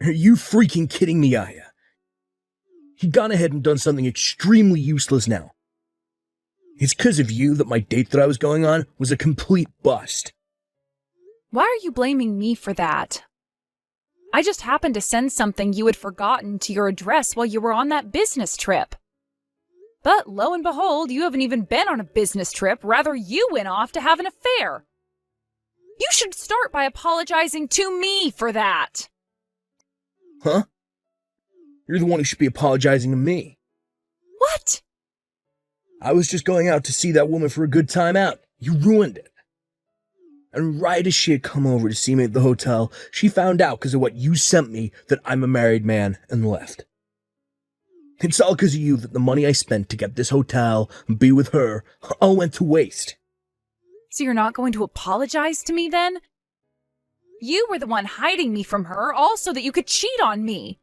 Are you freaking kidding me, Aya? He'd gone ahead and done something extremely useless now. It's 'cause of you that my date that I was going on was a complete bust. Why are you blaming me for that? I just happened to send something you had forgotten to your address while you were on that business trip. But lo and behold, you haven't even been on a business trip. Rather, you went off to have an affair. You should start by apologizing to me for that. Huh? You're the one who should be apologizing to me. What? I was just going out to see that woman for a good time out. You ruined it. And right as she had come over to see me at the hotel, she found out because of what you sent me that I'm a married man and left. It's all because of you that the money I spent to get this hotel and be with her all went to waste. So you're not going to apologize to me then? You were the one hiding me from her, all so that you could cheat on me.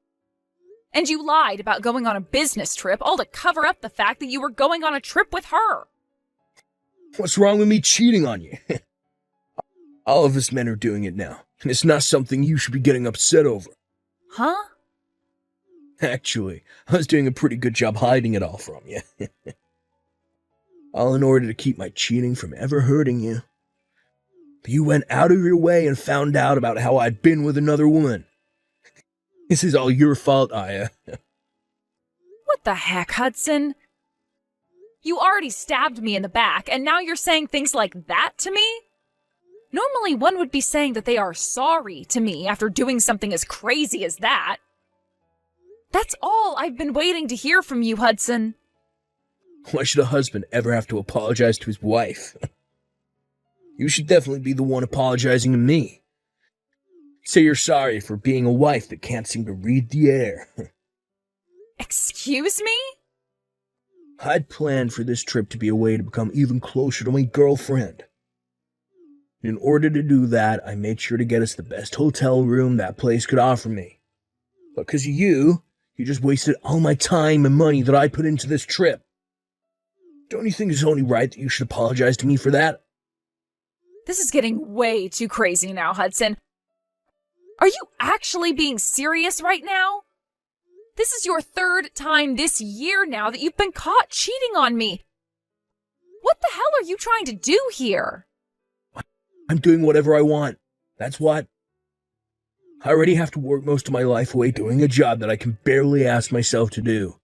And you lied about going on a business trip, all to cover up the fact that you were going on a trip with her. What's wrong with me cheating on you? All of us men are doing it now, and it's not something you should be getting upset over. Huh? Actually, I was doing a pretty good job hiding it all from you. All in order to keep my cheating from ever hurting you. But you went out of your way and found out about how I'd been with another woman. This is all your fault, Aya. What the heck, Hudson? You already stabbed me in the back, and now you're saying things like that to me? Normally, one would be saying that they are sorry to me after doing something as crazy as that. That's all I've been waiting to hear from you, Hudson. Why should a husband ever have to apologize to his wife? You should definitely be the one apologizing to me. Say you're sorry for being a wife that can't seem to read the air. Excuse me? I'd planned for this trip to be a way to become even closer to my girlfriend. In order to do that, I made sure to get us the best hotel room that place could offer me. But because of you just wasted all my time and money that I put into this trip. Don't you think it's only right that you should apologize to me for that? This is getting way too crazy now, Hudson. Are you actually being serious right now? This is your third time this year now that you've been caught cheating on me. What the hell are you trying to do here? I'm doing whatever I want. That's what. I already have to work most of my life away doing a job that I can barely ask myself to do.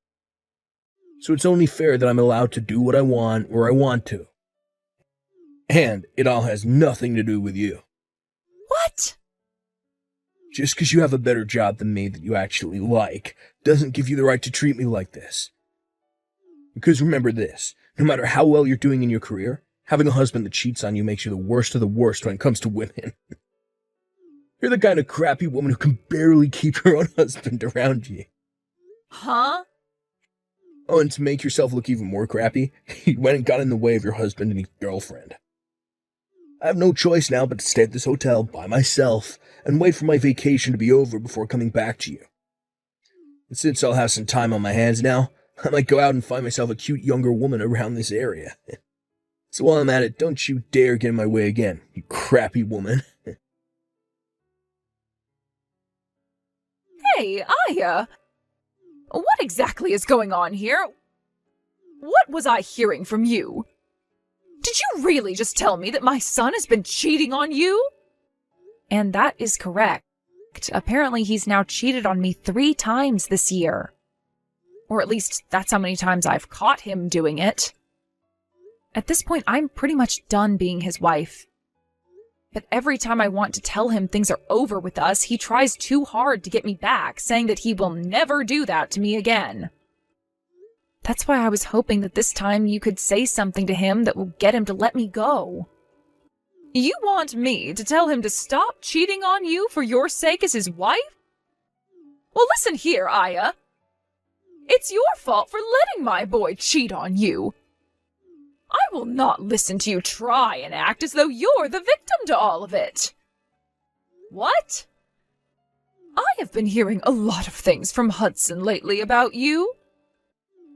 So it's only fair that I'm allowed to do what I want where I want to. And it all has nothing to do with you. What? Just because you have a better job than me that you actually like doesn't give you the right to treat me like this. Because remember this, no matter how well you're doing in your career, having a husband that cheats on you makes you the worst of the worst when it comes to women. You're the kind of crappy woman who can barely keep her own husband around you. Huh? Oh, and to make yourself look even more crappy, you went and got in the way of your husband and his girlfriend. I have no choice now but to stay at this hotel by myself and wait for my vacation to be over before coming back to you. And since I'll have some time on my hands now, I might go out and find myself a cute younger woman around this area. So while I'm at it, don't you dare get in my way again, you crappy woman. Hey, Aya! What exactly is going on here? What was I hearing from you? Did you really just tell me that my son has been cheating on you? And that is correct. Apparently he's now cheated on me 3 times this year. Or at least that's how many times I've caught him doing it. At this point, I'm pretty much done being his wife. But every time I want to tell him things are over with us, he tries too hard to get me back, saying that he will never do that to me again. That's why I was hoping that this time you could say something to him that will get him to let me go. You want me to tell him to stop cheating on you for your sake as his wife? Well, listen here, Aya. It's your fault for letting my boy cheat on you. I will not listen to you try and act as though you're the victim to all of it. What? I have been hearing a lot of things from Hudson lately about you.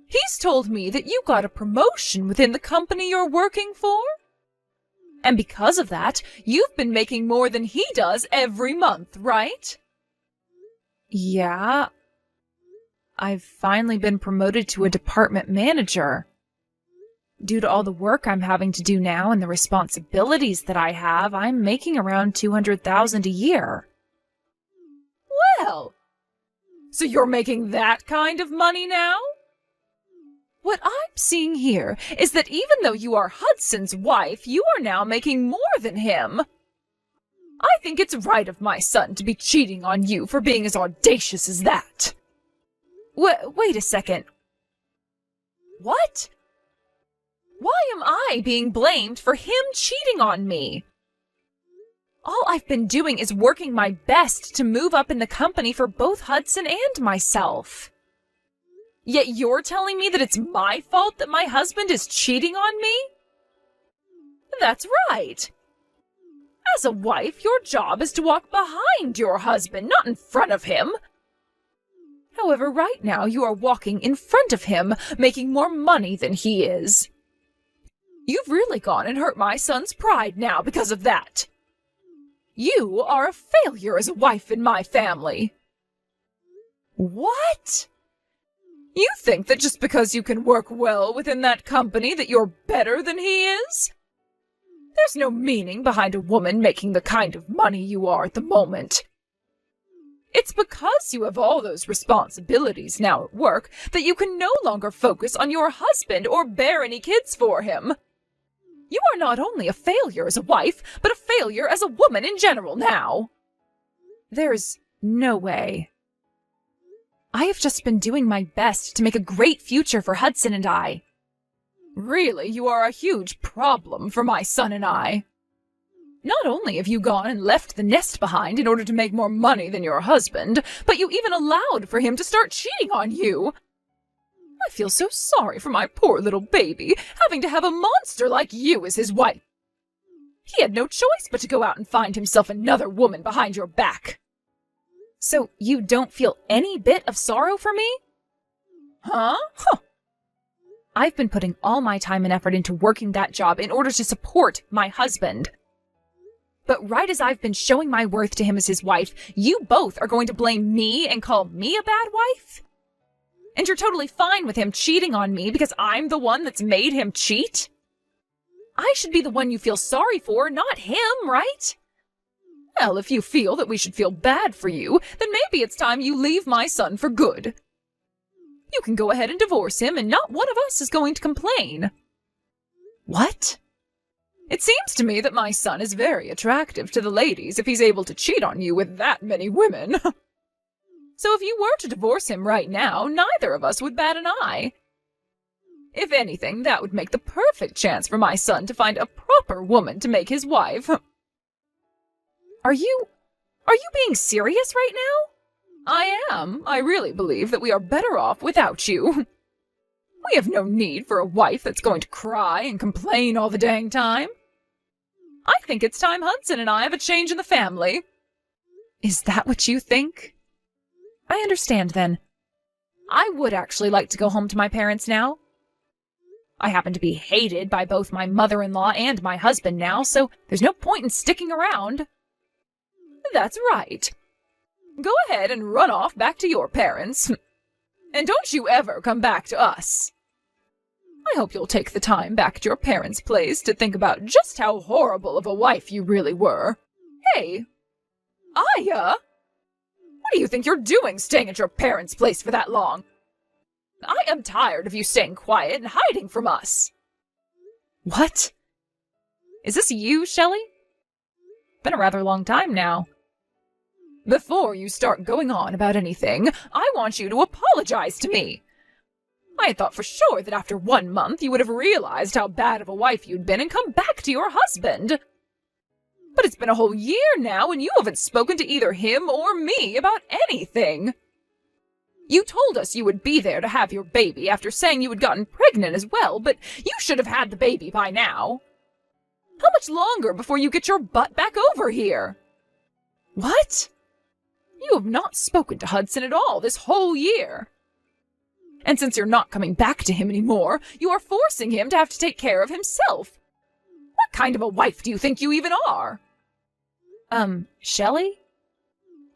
He's told me that you got a promotion within the company you're working for. And because of that, you've been making more than he does every month, right? Yeah, I've finally been promoted to a department manager. Due to all the work I'm having to do now and the responsibilities that I have, I'm making around $200,000 a year. Well, so you're making that kind of money now? What I'm seeing here is that even though you are Hudson's wife, you are now making more than him. I think it's right of my son to be cheating on you for being as audacious as that. Wait a second. What? Why am I being blamed for him cheating on me? All I've been doing is working my best to move up in the company for both Hudson and myself. Yet you're telling me that it's my fault that my husband is cheating on me? That's right. As a wife, your job is to walk behind your husband, not in front of him. However, right now you are walking in front of him, making more money than he is. You've really gone and hurt my son's pride now because of that. You are a failure as a wife in my family. What? You think that just because you can work well within that company that you're better than he is? There's no meaning behind a woman making the kind of money you are at the moment. It's because you have all those responsibilities now at work that you can no longer focus on your husband or bear any kids for him. You are not only a failure as a wife, but a failure as a woman in general now. There's no way. I have just been doing my best to make a great future for Hudson and I. Really, you are a huge problem for my son and I. Not only have you gone and left the nest behind in order to make more money than your husband, but you even allowed for him to start cheating on you. I feel so sorry for my poor little baby, having to have a monster like you as his wife. He had no choice but to go out and find himself another woman behind your back. So you don't feel any bit of sorrow for me? Huh? I've been putting all my time and effort into working that job in order to support my husband. But right as I've been showing my worth to him as his wife, you both are going to blame me and call me a bad wife? And you're totally fine with him cheating on me because I'm the one that's made him cheat? I should be the one you feel sorry for, not him, right? Well, if you feel that we should feel bad for you, then maybe it's time you leave my son for good. You can go ahead and divorce him, and not one of us is going to complain. What? It seems to me that my son is very attractive to the ladies if he's able to cheat on you with that many women. So if you were to divorce him right now, neither of us would bat an eye. If anything, that would make the perfect chance for my son to find a proper woman to make his wife. Are you being serious right now? I am. I really believe that we are better off without you. We have no need for a wife that's going to cry and complain all the dang time. I think it's time Hudson and I have a change in the family. Is that what you think? I understand then. I would actually like to go home to my parents now. I happen to be hated by both my mother-in-law and my husband now, so there's no point in sticking around. That's right. Go ahead and run off back to your parents. And don't you ever come back to us. I hope you'll take the time back at your parents' place to think about just how horrible of a wife you really were. Hey, Aya! What do you think you're doing staying at your parents' place for that long? I am tired of you staying quiet and hiding from us. What? Is this you, Shelley? Been a rather long time now. Before you start going on about anything, I want you to apologize to me. I had thought for sure that after 1 month you would have realized how bad of a wife you'd been and come back to your husband. But it's been a whole year now and you haven't spoken to either him or me about anything. You told us you would be there to have your baby after saying you had gotten pregnant as well, but you should have had the baby by now. How much longer before you get your butt back over here? What? You have not spoken to Hudson at all this whole year. And since you're not coming back to him anymore, you are forcing him to have to take care of himself. What kind of a wife do you think you even are? Shelley?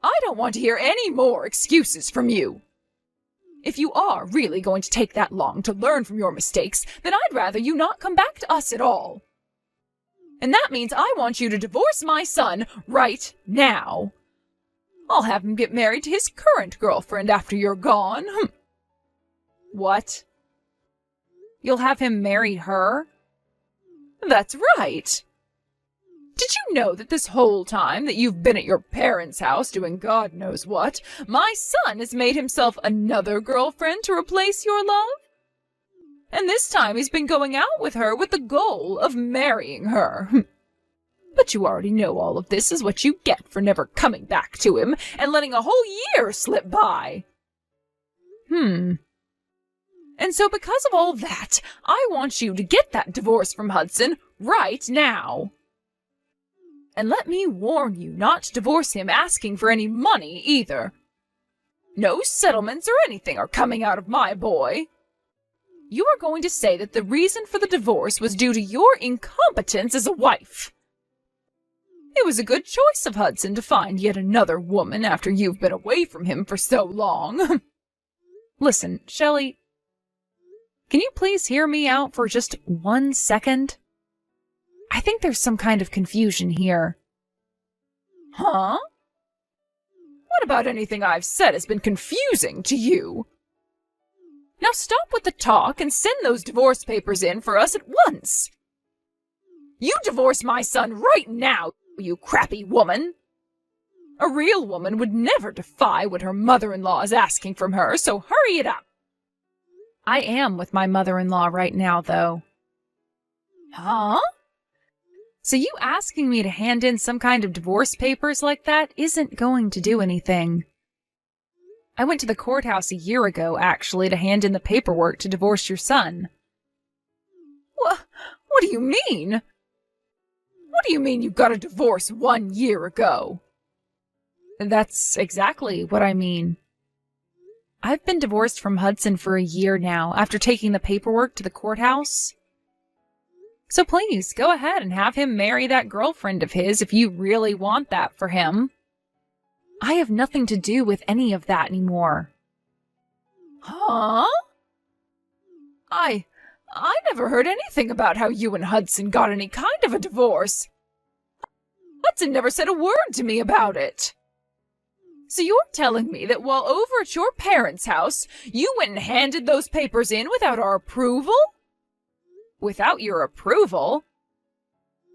I don't want to hear any more excuses from you. If you are really going to take that long to learn from your mistakes, then I'd rather you not come back to us at all. And that means I want you to divorce my son right now. I'll have him get married to his current girlfriend after you're gone. What? You'll have him marry her? That's right. Did you know that this whole time that you've been at your parents' house doing God knows what, my son has made himself another girlfriend to replace your love? And this time he's been going out with her with the goal of marrying her. But you already know all of this is what you get for never coming back to him and letting a whole year slip by. And so because of all that, I want you to get that divorce from Hudson right now. And let me warn you not to divorce him asking for any money either. No settlements or anything are coming out of my boy. You are going to say that the reason for the divorce was due to your incompetence as a wife. It was a good choice of Hudson to find yet another woman after you've been away from him for so long. Listen, Shelley, can you please hear me out for just 1 second? I think there's some kind of confusion here. Huh? What about anything I've said has been confusing to you? Now stop with the talk and send those divorce papers in for us at once. You divorce my son right now, you crappy woman. A real woman would never defy what her mother-in-law is asking from her, so hurry it up. I am with my mother-in-law right now, though. Huh? So you asking me to hand in some kind of divorce papers like that isn't going to do anything. I went to the courthouse a year ago, actually, to hand in the paperwork to divorce your son. What do you mean? What do you mean you got a divorce 1 year ago? That's exactly what I mean. I've been divorced from Hudson for a year now, after taking the paperwork to the courthouse. So please, go ahead and have him marry that girlfriend of his if you really want that for him. I have nothing to do with any of that anymore. Huh? I never heard anything about how you and Hudson got any kind of a divorce. Hudson never said a word to me about it. So you're telling me that while over at your parents' house, you went and handed those papers in without our approval? Without your approval?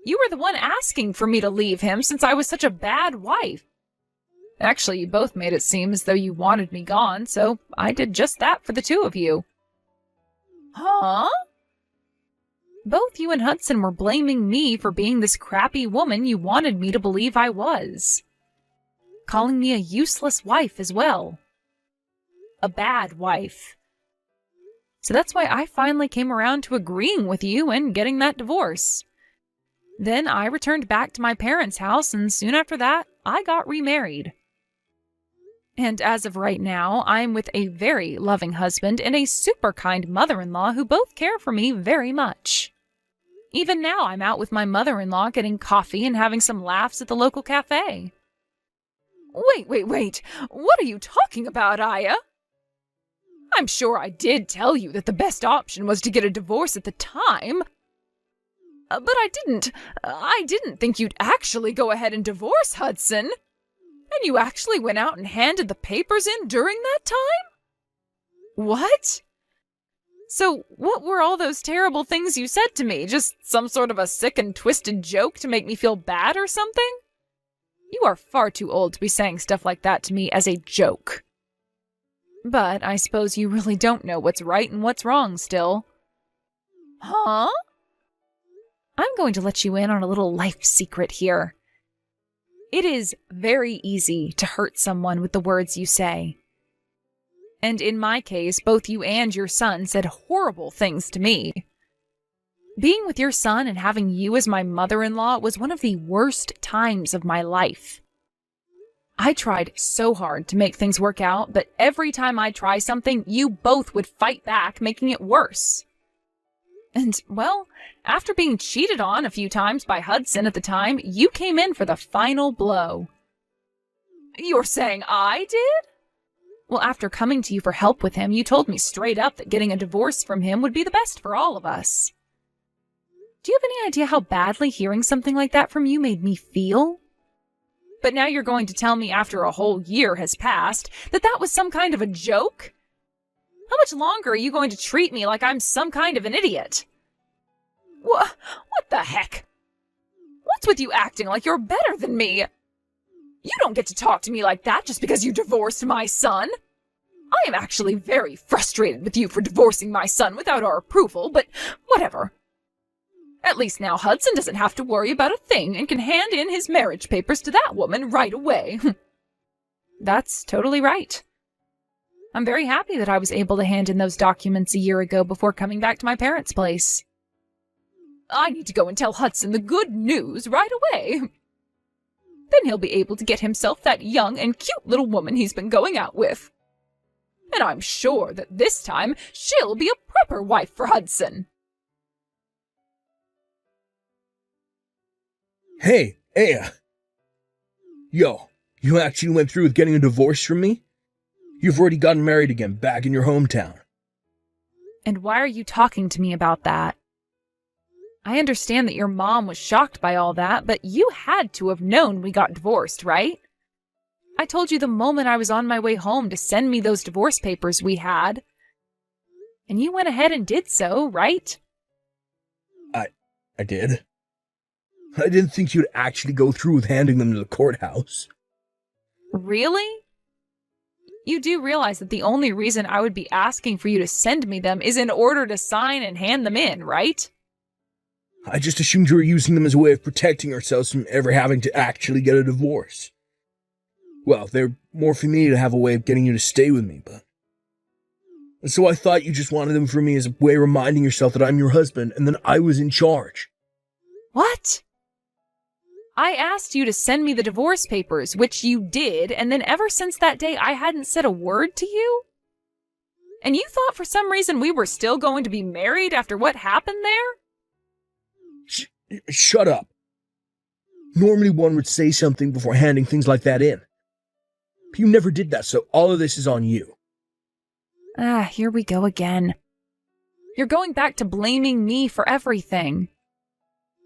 You were the one asking for me to leave him since I was such a bad wife. Actually, you both made it seem as though you wanted me gone, so I did just that for the two of you. Huh? Both you and Hudson were blaming me for being this crappy woman you wanted me to believe I was. Calling me a useless wife as well. A bad wife. So that's why I finally came around to agreeing with you and getting that divorce. Then I returned back to my parents' house, and soon after that, I got remarried. And as of right now, I'm with a very loving husband and a super kind mother-in-law who both care for me very much. Even now, I'm out with my mother-in-law getting coffee and having some laughs at the local cafe. Wait. What are you talking about, Aya? I'm sure I did tell you that the best option was to get a divorce at the time. But I didn't think you'd actually go ahead and divorce Hudson. And you actually went out and handed the papers in during that time? What? So what were all those terrible things you said to me? Just some sort of a sick and twisted joke to make me feel bad or something? You are far too old to be saying stuff like that to me as a joke. But I suppose you really don't know what's right and what's wrong still. Huh? I'm going to let you in on a little life secret here. It is very easy to hurt someone with the words you say. And in my case, both you and your son said horrible things to me. Being with your son and having you as my mother-in-law was one of the worst times of my life. I tried so hard to make things work out, but every time I try something, you both would fight back, making it worse. And, well, after being cheated on a few times by Hudson at the time, you came in for the final blow. You're saying I did? Well, after coming to you for help with him, you told me straight up that getting a divorce from him would be the best for all of us. Do you have any idea how badly hearing something like that from you made me feel? But now you're going to tell me after a whole year has passed that that was some kind of a joke? How much longer are you going to treat me like I'm some kind of an idiot? What the heck? What's with you acting like you're better than me? You don't get to talk to me like that just because you divorced my son. I am actually very frustrated with you for divorcing my son without our approval, but whatever. At least now Hudson doesn't have to worry about a thing and can hand in his marriage papers to that woman right away. That's totally right. I'm very happy that I was able to hand in those documents a year ago before coming back to my parents' place. I need to go and tell Hudson the good news right away. Then he'll be able to get himself that young and cute little woman he's been going out with. And I'm sure that this time she'll be a proper wife for Hudson. Hey, Aya. Yo, you actually went through with getting a divorce from me? You've already gotten married again back in your hometown. And why are you talking to me about that? I understand that your mom was shocked by all that, but you had to have known we got divorced, right? I told you the moment I was on my way home to send me those divorce papers we had. And you went ahead and did so, right? I did. I didn't think you'd actually go through with handing them to the courthouse. Really? You do realize that the only reason I would be asking for you to send me them is in order to sign and hand them in, right? I just assumed you were using them as a way of protecting ourselves from ever having to actually get a divorce. Well, they're more for me to have a way of getting you to stay with me, but... And so I thought you just wanted them for me as a way of reminding yourself that I'm your husband and then I was in charge. What? I asked you to send me the divorce papers, which you did, and then ever since that day I hadn't said a word to you? And you thought for some reason we were still going to be married after what happened there? Shut up. Normally one would say something before handing things like that in. But you never did that, so all of this is on you. Here we go again. You're going back to blaming me for everything.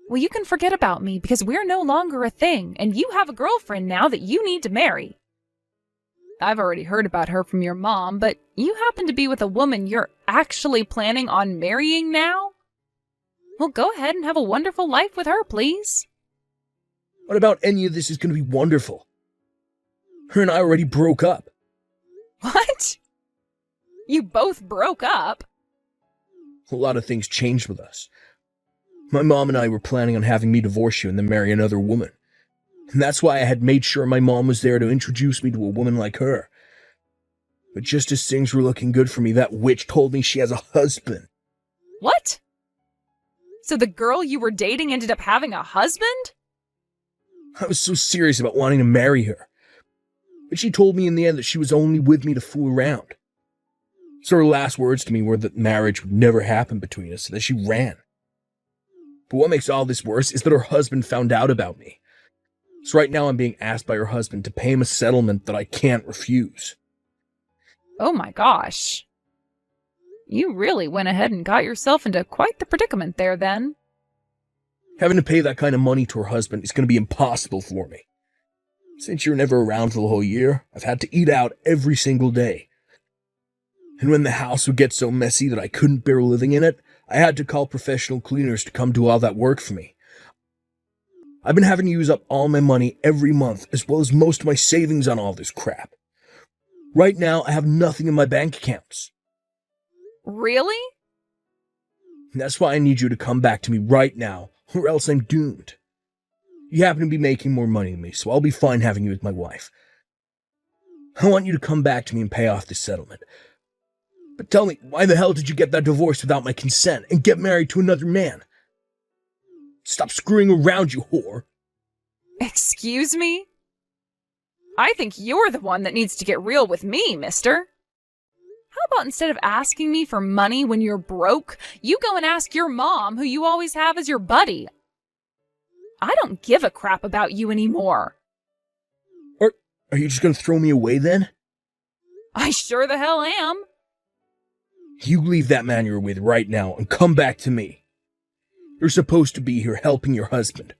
Well, you can forget about me because we're no longer a thing, and you have a girlfriend now that you need to marry. I've already heard about her from your mom, but you happen to be with a woman you're actually planning on marrying now? Well, go ahead and have a wonderful life with her, please. What about any of this is going to be wonderful? Her and I already broke up. What? You both broke up? A lot of things changed with us. My mom and I were planning on having me divorce you and then marry another woman. And that's why I had made sure my mom was there to introduce me to a woman like her. But just as things were looking good for me, that witch told me she has a husband. What? So the girl you were dating ended up having a husband? I was so serious about wanting to marry her. But she told me in the end that she was only with me to fool around. So her last words to me were that marriage would never happen between us and that she ran. But what makes all this worse is that her husband found out about me. So right now I'm being asked by her husband to pay him a settlement that I can't refuse. Oh my gosh. You really went ahead and got yourself into quite the predicament there then. Having to pay that kind of money to her husband is going to be impossible for me. Since you're never around for the whole year, I've had to eat out every single day. And when the house would get so messy that I couldn't bear living in it, I had to call professional cleaners to come do all that work for me. I've been having to use up all my money every month, as well as most of my savings on all this crap. Right now, I have nothing in my bank accounts. Really? That's why I need you to come back to me right now, or else I'm doomed. You happen to be making more money than me, so I'll be fine having you as my wife. I want you to come back to me and pay off this settlement. But tell me, why the hell did you get that divorce without my consent and get married to another man? Stop screwing around, you whore. Excuse me? I think you're the one that needs to get real with me, mister. How about instead of asking me for money when you're broke, you go and ask your mom, who you always have as your buddy? I don't give a crap about you anymore. Are you just gonna throw me away then? I sure the hell am. You leave that man you're with right now and come back to me. You're supposed to be here helping your husband.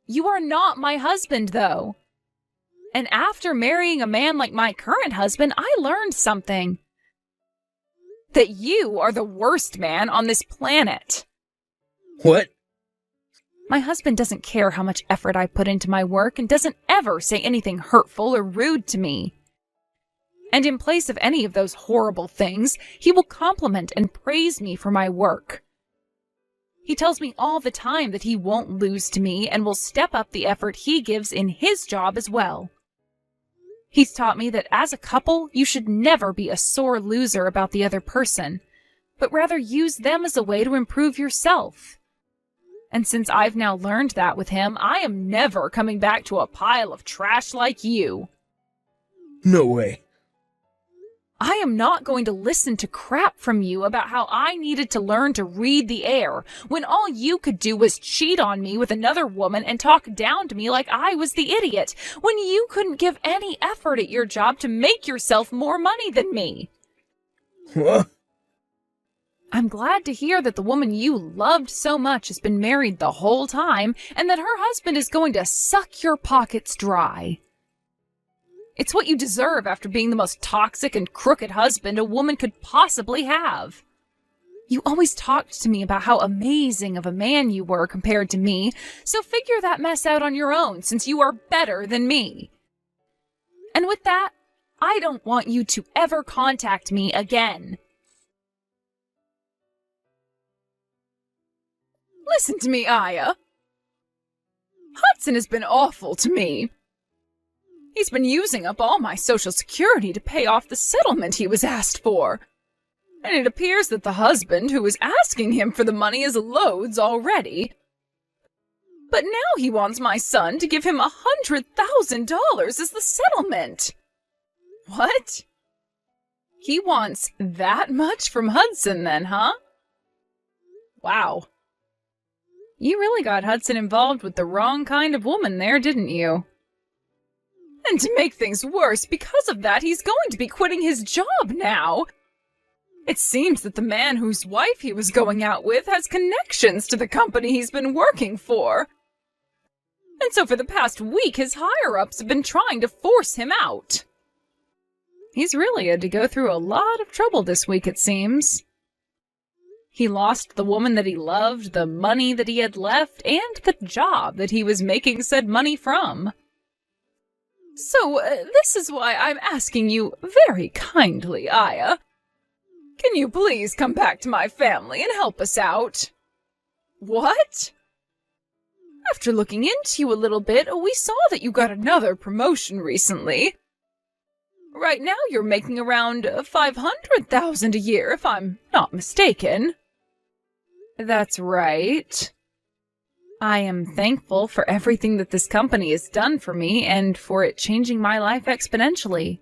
You are not my husband, though. And after marrying a man like my current husband, I learned something. That you are the worst man on this planet. What? My husband doesn't care how much effort I put into my work and doesn't ever say anything hurtful or rude to me. And in place of any of those horrible things, he will compliment and praise me for my work. He tells me all the time that he won't lose to me and will step up the effort he gives in his job as well. He's taught me that as a couple, you should never be a sore loser about the other person, but rather use them as a way to improve yourself. And since I've now learned that with him, I am never coming back to a pile of trash like you. No way. I am not going to listen to crap from you about how I needed to learn to read the air when all you could do was cheat on me with another woman and talk down to me like I was the idiot when you couldn't give any effort at your job to make yourself more money than me. What? I'm glad to hear that the woman you loved so much has been married the whole time and that her husband is going to suck your pockets dry. It's what you deserve after being the most toxic and crooked husband a woman could possibly have. You always talked to me about how amazing of a man you were compared to me, so figure that mess out on your own since you are better than me. And with that, I don't want you to ever contact me again. Listen to me, Aya. Hudson has been awful to me. He's been using up all my Social Security to pay off the settlement he was asked for. And it appears that the husband who was asking him for the money is loads already. But now he wants my son to give him $100,000 as the settlement. What? He wants that much from Hudson then, huh? Wow. You really got Hudson involved with the wrong kind of woman there, didn't you? And to make things worse, because of that, he's going to be quitting his job now. It seems that the man whose wife he was going out with has connections to the company he's been working for. And so for the past week, his higher-ups have been trying to force him out. He's really had to go through a lot of trouble this week, it seems. He lost the woman that he loved, the money that he had left, and the job that he was making said money from. So, this is why I'm asking you very kindly, Aya. Can you please come back to my family and help us out? What? After looking into you a little bit, we saw that you got another promotion recently. Right now you're making around $500,000 a year, if I'm not mistaken. That's right. I am thankful for everything that this company has done for me and for it changing my life exponentially.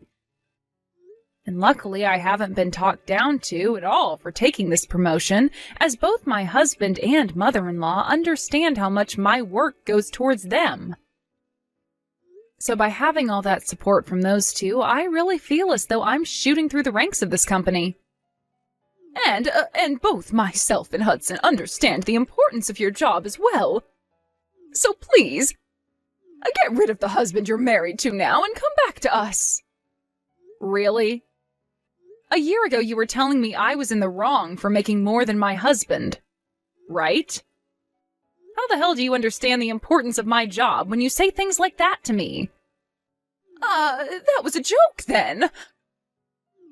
And luckily I haven't been talked down to at all for taking this promotion, as both my husband and mother-in-law understand how much my work goes towards them. So by having all that support from those two, I really feel as though I'm shooting through the ranks of this company. And both myself and Hudson understand the importance of your job as well. So please, get rid of the husband you're married to now and come back to us. Really? A year ago you were telling me I was in the wrong for making more than my husband, right? How the hell do you understand the importance of my job when you say things like that to me? That was a joke then.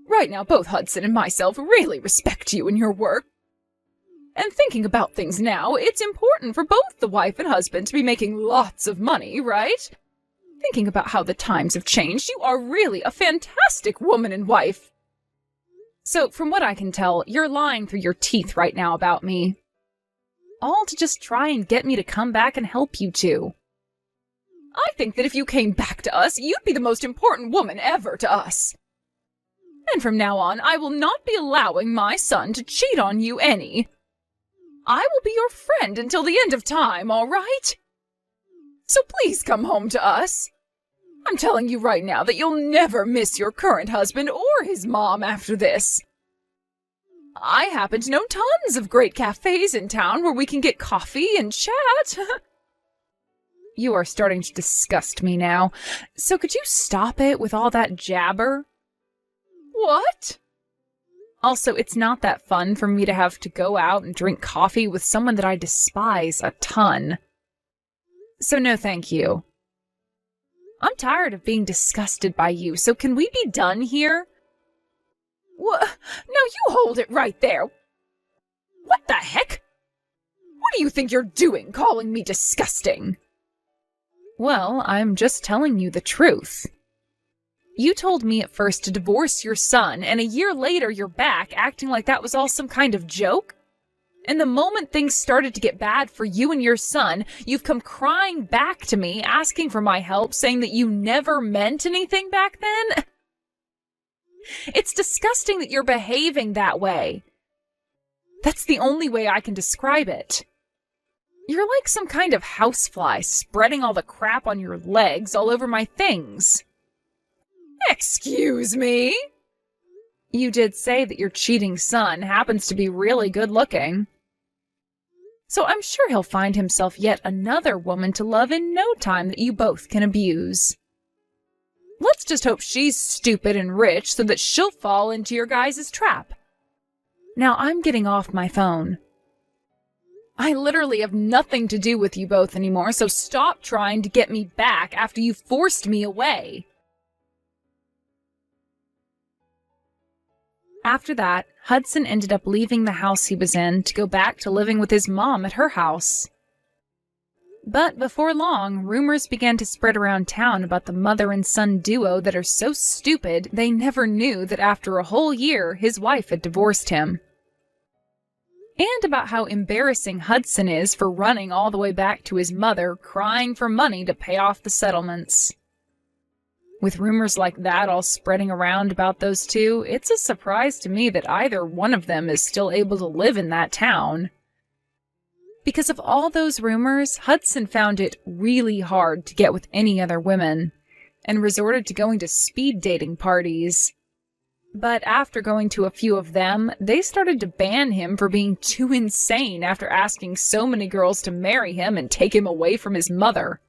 Right now, both Hudson and myself really respect you and your work. And thinking about things now, it's important for both the wife and husband to be making lots of money, right? Thinking about how the times have changed, you are really a fantastic woman and wife. So, from what I can tell, you're lying through your teeth right now about me. All to just try and get me to come back and help you two. I think that if you came back to us, you'd be the most important woman ever to us. And from now on, I will not be allowing my son to cheat on you any. I will be your friend until the end of time, all right? So please come home to us. I'm telling you right now that you'll never miss your current husband or his mom after this. I happen to know tons of great cafes in town where we can get coffee and chat. You are starting to disgust me now, so could you stop it with all that jabber? What? Also, it's not that fun for me to have to go out and drink coffee with someone that I despise a ton. So no thank you. I'm tired of being disgusted by you, so can we be done here? What? No, you hold it right there. What the heck? What do you think you're doing, calling me disgusting? Well, I'm just telling you the truth. You told me at first to divorce your son, and a year later you're back acting like that was all some kind of joke? And the moment things started to get bad for you and your son, you've come crying back to me, asking for my help, saying that you never meant anything back then? It's disgusting that you're behaving that way. That's the only way I can describe it. You're like some kind of housefly spreading all the crap on your legs all over my things. Excuse me? You did say that your cheating son happens to be really good looking. So I'm sure he'll find himself yet another woman to love in no time that you both can abuse. Let's just hope she's stupid and rich so that she'll fall into your guys' trap. Now I'm getting off my phone. I literally have nothing to do with you both anymore, so stop trying to get me back after you forced me away. After that, Hudson ended up leaving the house he was in to go back to living with his mom at her house. But before long, rumors began to spread around town about the mother and son duo that are so stupid they never knew that after a whole year his wife had divorced him. And about how embarrassing Hudson is for running all the way back to his mother, crying for money to pay off the settlements. With rumors like that all spreading around about those two, it's a surprise to me that either one of them is still able to live in that town. Because of all those rumors, Hudson found it really hard to get with any other women, and resorted to going to speed dating parties. But after going to a few of them, they started to ban him for being too insane after asking so many girls to marry him and take him away from his mother.